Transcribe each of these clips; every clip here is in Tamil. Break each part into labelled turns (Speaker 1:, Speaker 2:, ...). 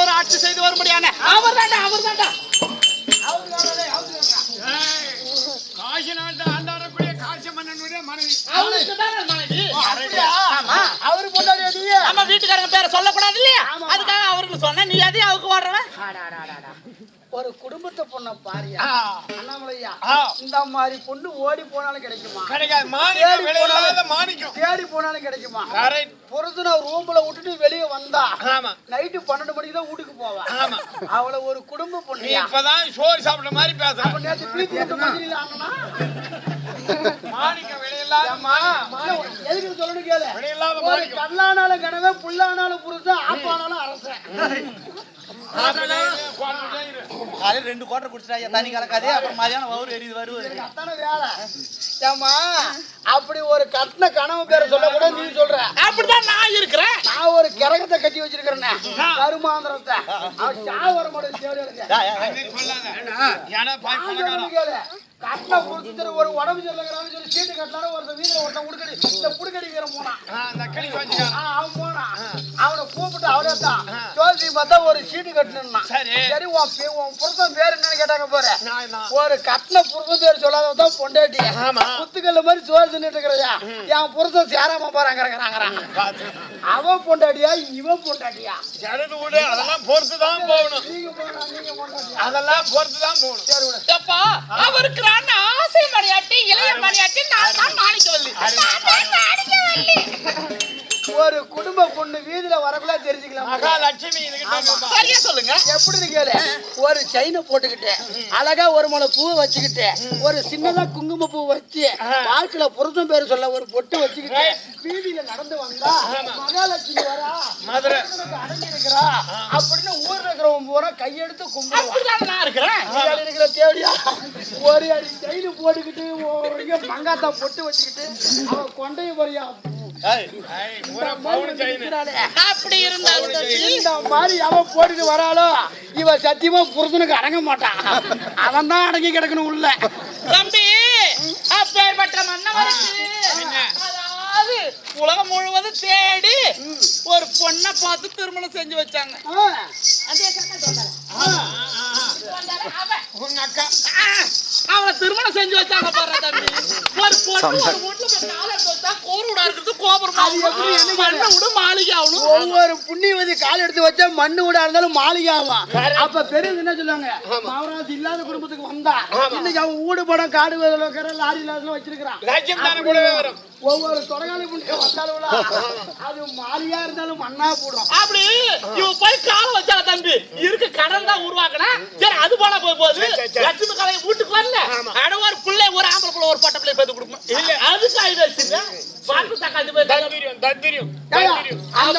Speaker 1: ஒரு ஆட்சி செய்து வரும்படியான அவர் தாண்டா
Speaker 2: காசி நாட்டு ஆண்டாடக்கூடிய காசி மன்னனுடைய மனைவி.
Speaker 1: அவரு பொண்டாடி நம்ம வீட்டுக்காரங்க பேரை சொல்லக்கூடாது இல்லையா? அதுக்காக அவருக்கு சொன்ன நீ அதே அவருக்கு ஓடுறவன். ஒரு குடும்பத்தை பொண்ண பாரியா அண்ணாமலையா, இந்த மாதிரி பொண்ணு ஓடி போனாலும் கிடைக்குமா?
Speaker 2: கிடைக்காது. மாணிக்கம்
Speaker 1: தேடி போனாலும் கிடைக்குமா? புருஷனை ரூம்ல விட்டுட்டு வெளியே வந்தா நைட்டு 12 மணிக்கு தான் வீட்டுக்கு போவேன். அவளை ஒரு குடும்ப பொண்ணு.
Speaker 2: இப்பதான் சோறு சாப்பிட்ட மாதிரி பேசுறேன்.
Speaker 1: நேற்று பீத்தி எடுத்த மாதிரி
Speaker 2: மாணிக்கம் விலையில்லாதம்மா.
Speaker 1: எதுக்கு சொல்லணும் கேளு.
Speaker 2: விலையில்லாத மாணிக்கம்.
Speaker 1: கல்லானாலும் கனவே, புல்லானாலும் புருஷன், ஆப்பானாலும் அரசன்.
Speaker 3: 2 கோட்டை குடிச்சிட்டாங்க, தண்ணி கலக்காதே. அப்புறம் மதியானம் வவுறு எரியுது வருவது.
Speaker 1: அத்தான வேலை. ஏமா அப்படி ஒரு கட்டின கனவு பேரை சொல்ல கூட நீ சொல்ற. அப்படிதான் நான் இருக்கிறேன். நான் ஒரு கிரகத்தை கட்டி வச்சிருக்கிறேன், கருமாந்திரத்தை. சாவர மாட்டேன் கட்டின புரிச்சு ஒரு உடம்பு சரியில்லைங்கிறான்னு சொல்லி சீட்டு கட்டலாம். ஒரு வீதியில ஒருத்தன் உடுக்கடி இந்த புடுக்கடி வீர போனான். அவன் போனான். அவனை கூப்பிட்டு அவனே தான் ஜோசி பார்த்தா ஒரு சீட்டு கட்டணும்னா சரி உன் புருஷன் பேர் என்னன்னு கேட்டாங்க போற. ஒரு கட்டின புருஷன் பேர் சொல்லாதான் பொண்டாட்டி குத்துக்கல்ல மாதிரி சோறு தின்னுட்டு இருக்கிறையா. என் புருஷன் சேராம போறாங்கிறாங்க. அவன் பொண்டாட்டியா இவன் பொண்டாட்டியா?
Speaker 2: அதெல்லாம் பொறுத்துதான் போகணும். அதெல்லாம் பொறுத்துதான் போகணும்.
Speaker 1: சரி விட அவருக்கு ஆசை மணியாட்டி இளைய மணியாட்டி நான் தான் மாணிக்கவல்லி. ஒரு குடும்ப பொண்ணு வீதியில வரக்குள்ள தெரிஞ்சுக்கலாம்.
Speaker 2: மகாலட்சுமி
Speaker 1: சரியா சொல்லுங்க. எப்படின்னு கேளு. ஒரு செயினை போட்டுக்கிட்டு அழகா ஒரு முளை பூ வச்சுக்கிட்டு ஒரு சின்னதா குங்கும பூ வச்சு வாழ்க்கையில புருஷன் பேரு சொல்ல ஒரு பொட்டு வச்சுக்கிட்டு வீதியில நடந்து வந்தா மகாலட்சுமி வரா, மதுரை அடங்கி இருக்கிறா அப்படின்னு ஊர்ல இருக்கிறவங்க பூரா கையெடுத்து கும்பிடுவான். நான் இருக்கிறேன் இருக்கிற தேவையா ஒரு அடி செயினு போட்டுக்கிட்டு மங்காத்தா பொட்டு வச்சுக்கிட்டு அவன் கொண்டைய வரையா அப்படி இருந்தாலும் இந்த மாதிரி அவன் போட்டுட்டு வராளோ இவ சத்தியமா புருஷனுக்கு அடங்க மாட்டான். அவன் தான் அடங்கி கிடக்கணும் உள்ள. தம்பி அப்பேற்பட்ட மன்னவருக்கு அதாவது உலகம் முழுவதும் தேடி ஒரு பொண்ணை பார்த்து திருமணம் செஞ்சு வச்சாங்க. அவனை திருமணம் செஞ்சு வச்சாங்க பாரு தம்பி. ஒரு பொண்ணு ஒரு வீட்டுல கோருடா இருக்கிறது கோபுரம் மண்ணை விட மாளிகை ஆகணும். ஒவ்வொரு புண்ணியவதி கால் எடுத்து வச்சா மண்ணு விட இருந்தாலும் மாளிகை ஆகும். அப்ப பெரியவங்க என்ன சொல்லுவாங்க, மகராசி இல்லாத குடும்பத்துக்கு வந்தா இன்னைக்கு அவன் ஊடு படம் காடு லாரி வச்சிருக்கிறான். ஒவ்வொரு தொடகாலி புண்ணியம் வந்தாலும் அது மாளிகையா இருந்தாலும் மண்ணா போடும். அப்படி இவன் போய் காலம் வச்சா தம்பி இருக்கு கடன் தான் உருவாக்குனா சரி அது போல போகுது. லட்சுமி கலை வீட்டுக்கு வரல அட ஒரு பிள்ளை ஒரு ஆம்பளை பிள்ளை ஒரு பட்ட பிள்ளை பேத்து கொடுப்போம். இல்ல அதுக்கு ஆயுத வச்சுங்க பாட்டு தக்காளி தந்திரியம் அந்த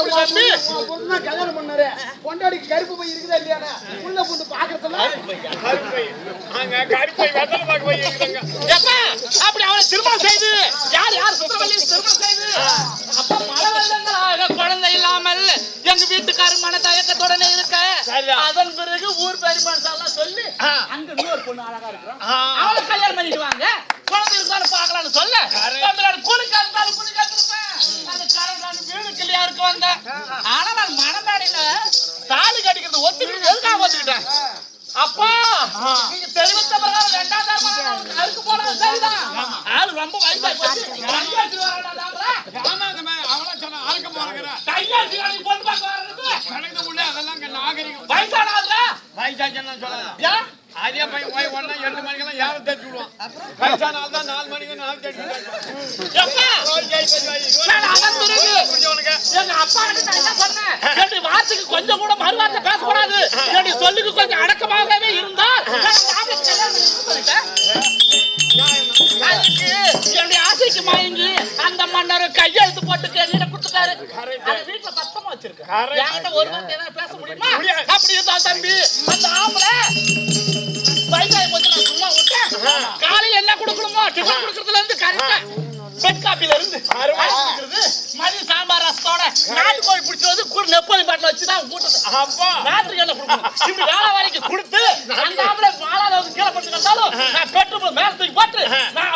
Speaker 1: பொண்ணு கல்யாணம் பண்ணாரு. பொண்டாடிக்கு கருப்பு பை இருக்குதா இல்லையா உள்ள பொண்ணு பாக்குறதுல அப்படி அவனை திருமணம் செய்து யார் சுத்தவல்லி திருமணம் செய்து அப்ப மழை வெள்ளங்களாக குழந்தை இல்லாமல் எங்க வீட்டுக்காரர் மன தயக்கத்துடனே இருக்க அதன் பிறகு ஊர் பெருமாள் சொல்லி அங்க இன்னொரு பொண்ணு அழகா இருக்கிறோம் அவளை கல்யாணம் பண்ணிடுவாங்க. குழந்தை இருந்தாலும் பாக்கலாம்னு சொல்ல குளிக்காத்தாலும் குளிக்காத்திருப்பேன் அந்த கரண்டான வீடுக்கு யாருக்கு வந்த. ஆனா நான் மனமேடையில தாலி கட்டிக்கிறது ஒத்துக்கிட்டு எதுக்காக ஒத்துக்கிட்டேன். அப்பா நீங்க தெரிவித்த பிரகாரம் 2ஆம் அதுக்கு போனது சரிதான். ஆளு ரொம்ப வயசாகி போச்சு. கையாட்டி வயசான
Speaker 2: அதே பையன் போய் ஒன்னா 2 மணிக்கெல்லாம் யாரும் தேடி விடுவான். வயசான ஆள் தான் 4 மணிக்கு 4 தேடி
Speaker 1: வார்த்தைக்கு கொஞ்சம் கூட மறுவார்த்தை பேசக்கூடாது. என்னுடைய சொல்லுக்கு கொஞ்சம் அடக்கமாகவே இருந்தால் என்னுடைய ஆசைக்கு மயங்கி அந்த மன்னர் கையெழுத்து போட்டு கையில கொடுத்துட்டாரு. வீட்டுல பத்தமா வச்சிருக்கேன் ஒரு வார்த்தை பேச முடியுமா? அப்படி இருந்தா தம்பி அந்த ஆம்பளை வயசாகி போச்சு நான் சும்மா விட்டேன். காலையில என்ன கொடுக்கணுமோ டிஃபன் கொடுக்கறதுல இருந்து கரெக்டா பெட் காப்பில இருந்து மதிய சாம்பார் ரசத்தோட நாட்டுக்கோழி பிடிச்சி வந்து கூட நெப்போலி பாட்டில் வச்சுதான் கூட்டது. அப்பா ராத்திரி என்ன கொடுக்கணும் இப்படி வேலை வேலைக்கு கொடுத்து அந்த ஆம்பளை மாலால வந்து கீழே போட்டு வந்தாலும் நான் பெட்ரோல் மேல தூக்கி போட்டு